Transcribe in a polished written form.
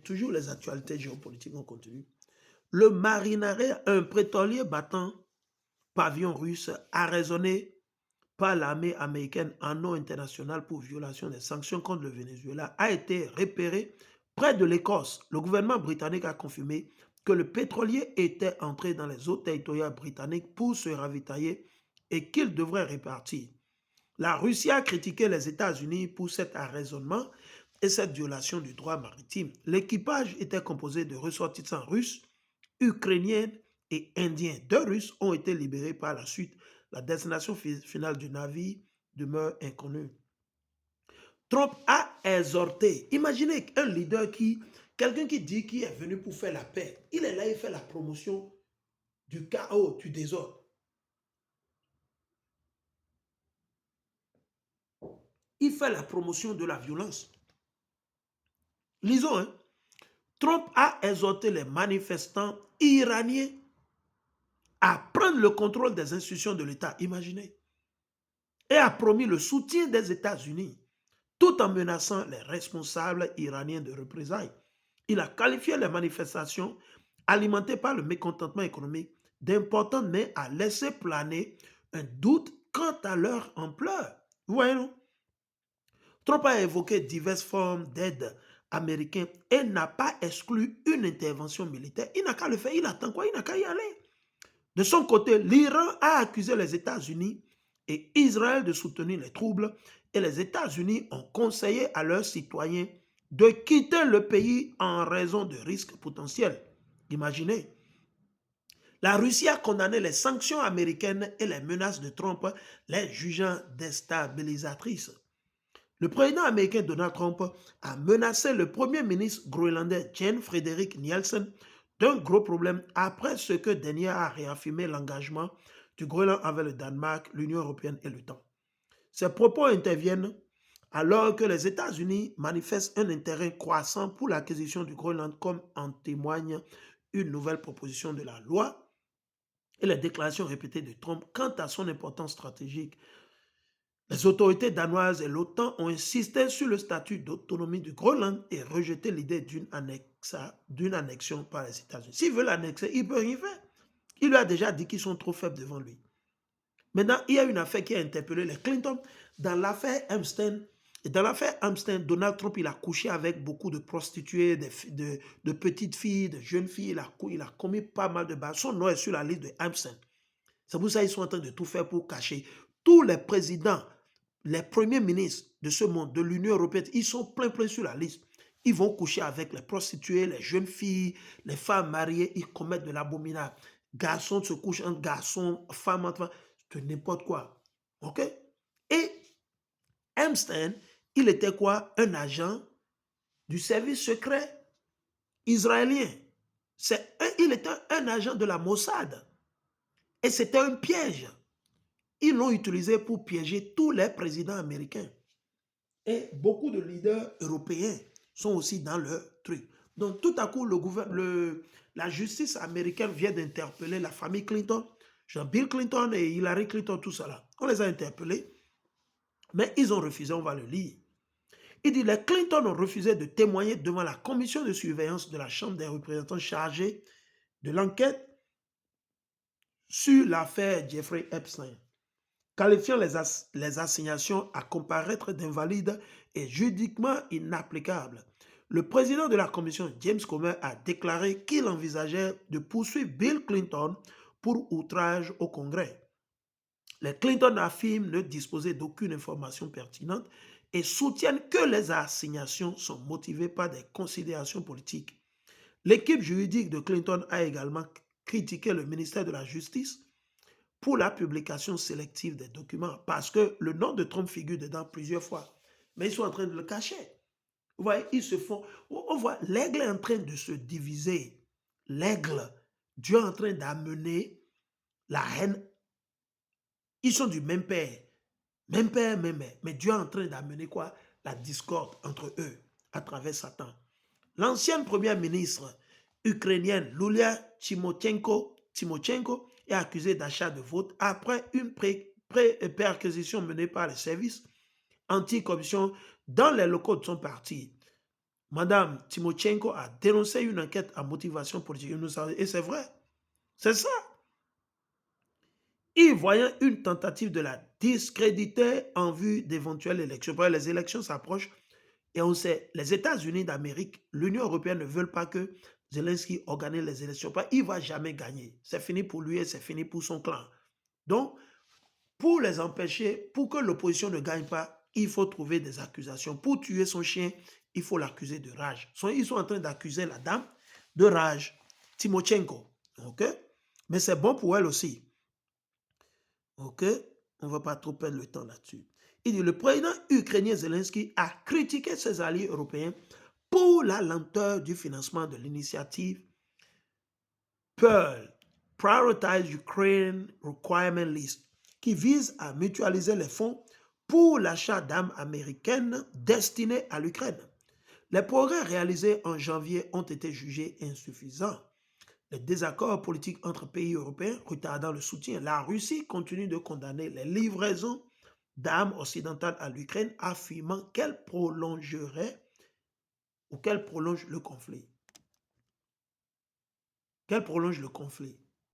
toujours les actualités géopolitiques en continu. Le Marinare, un pétrolier battant pavillon russe, arraisonné par l'armée américaine en eau internationale pour violation des sanctions contre le Venezuela, a été repéré près de l'Écosse. Le gouvernement britannique a confirmé que le pétrolier était entré dans les eaux territoriales britanniques pour se ravitailler et qu'il devrait repartir. La Russie a critiqué les États-Unis pour cet arraisonnement et cette violation du droit maritime. L'équipage était composé de ressortissants russes, ukrainiens et indiens. 2 Russes ont été libérés par la suite. La destination finale du navire demeure inconnue. Trump a exhorté. Imaginez un leader quelqu'un qui dit qu'il est venu pour faire la paix. Il est là, il fait la promotion du chaos, du désordre. Il fait la promotion de la violence. Lisons, hein. Trump a exhorté les manifestants iraniens à prendre le contrôle des institutions de l'État, imaginez, et a promis le soutien des États-Unis, tout en menaçant les responsables iraniens de représailles. Il a qualifié les manifestations alimentées par le mécontentement économique d'importantes, mais a laissé planer un doute quant à leur ampleur. Vous voyez, non? Trump a évoqué diverses formes d'aide américaine et n'a pas exclu une intervention militaire. Il n'a qu'à le faire, il attend quoi? Il n'a qu'à y aller. De son côté, l'Iran a accusé les États-Unis et Israël de soutenir les troubles et les États-Unis ont conseillé à leurs citoyens de quitter le pays en raison de risques potentiels. Imaginez. La Russie a condamné les sanctions américaines et les menaces de Trump, les jugeant déstabilisatrices. Le président américain Donald Trump a menacé le premier ministre groenlandais Jens Frederik Nielsen d'un gros problème après ce que dernier a réaffirmé l'engagement du Groenland avec le Danemark, l'Union européenne et l'OTAN. Ces propos interviennent alors que les États-Unis manifestent un intérêt croissant pour l'acquisition du Groenland, comme en témoigne une nouvelle proposition de la loi et les déclarations répétées de Trump quant à son importance stratégique. Les autorités danoises et l'OTAN ont insisté sur le statut d'autonomie du Groenland et rejeté l'idée d'une annexion par les États-Unis. S'il veut l'annexer, il peut rien faire. Il lui a déjà dit qu'ils sont trop faibles devant lui. Maintenant, il y a une affaire qui a interpellé les Clinton. Dans l'affaire Epstein, Donald Trump, il a couché avec beaucoup de prostituées, de petites filles, de jeunes filles. Il a commis pas mal de bas. Son nom est sur la liste de Epstein. C'est pour ça qu'ils sont en train de tout faire pour cacher. Tous les présidents, les premiers ministres de ce monde, de l'Union européenne, ils sont plein sur la liste. Ils vont coucher avec les prostituées, les jeunes filles, les femmes mariées, ils commettent de l'abominable. Garçons se couchent entre garçons, femmes entre femmes, de n'importe quoi. OK? Et Epstein, il était quoi? Un agent du service secret israélien. Il était un agent de la Mossad. Et c'était un piège. Ils l'ont utilisé pour piéger tous les présidents américains. Et beaucoup de leaders européens sont aussi dans le truc. Donc tout à coup, la justice américaine vient d'interpeller la famille Clinton, Bill Clinton et Hillary Clinton, tout ça là. On les a interpellés, mais ils ont refusé, on va le lire. Il dit, les Clinton ont refusé de témoigner devant la commission de surveillance de la Chambre des représentants chargée de l'enquête sur l'affaire Jeffrey Epstein, qualifiant les assignations à comparaître d'invalides et juridiquement inapplicables. Le président de la commission, James Comer, a déclaré qu'il envisageait de poursuivre Bill Clinton pour outrage au Congrès. Les Clinton affirment ne disposer d'aucune information pertinente et soutiennent que les assignations sont motivées par des considérations politiques. L'équipe juridique de Clinton a également critiqué le ministère de la Justice pour la publication sélective des documents, parce que le nom de Trump figure dedans plusieurs fois. Mais ils sont en train de le cacher. Vous voyez, ils se font... On voit, l'aigle est en train de se diviser. L'aigle, Dieu est en train d'amener la haine. Ils sont du même père. Même père, même mère. Mais Dieu est en train d'amener quoi? La discorde entre eux, à travers Satan. L'ancienne première ministre ukrainienne, Yulia Tymoshenko, est accusée d'achat de votes après une perquisition menée par les services anticorruption dans les locaux de son parti. Madame Timochenko a dénoncé une enquête à motivation politique. Et c'est vrai. C'est ça. Y voyant une tentative de la discréditer en vue d'éventuelles élections. Les élections s'approchent et on sait, les États-Unis d'Amérique, l'Union européenne ne veulent pas que Zelensky organise les élections. Il ne va jamais gagner. C'est fini pour lui et c'est fini pour son clan. Donc, pour les empêcher, pour que l'opposition ne gagne pas, il faut trouver des accusations. Pour tuer son chien, il faut l'accuser de rage. Ils sont en train d'accuser la dame de rage, Timochenko. OK? Mais c'est bon pour elle aussi. OK? On ne va pas trop perdre le temps là-dessus. Il dit, le président ukrainien Zelensky a critiqué ses alliés européens pour la lenteur du financement de l'initiative Pearl, Prioritize Ukraine Requirement List, qui vise à mutualiser les fonds pour l'achat d'armes américaines destinées à l'Ukraine. Les progrès réalisés en janvier ont été jugés insuffisants. Les désaccords politiques entre pays européens retardant le soutien. La Russie continue de condamner les livraisons d'armes occidentales à l'Ukraine, affirmant qu'elle prolongerait ou qu'elle prolonge le conflit. Qu'elle prolonge le conflit.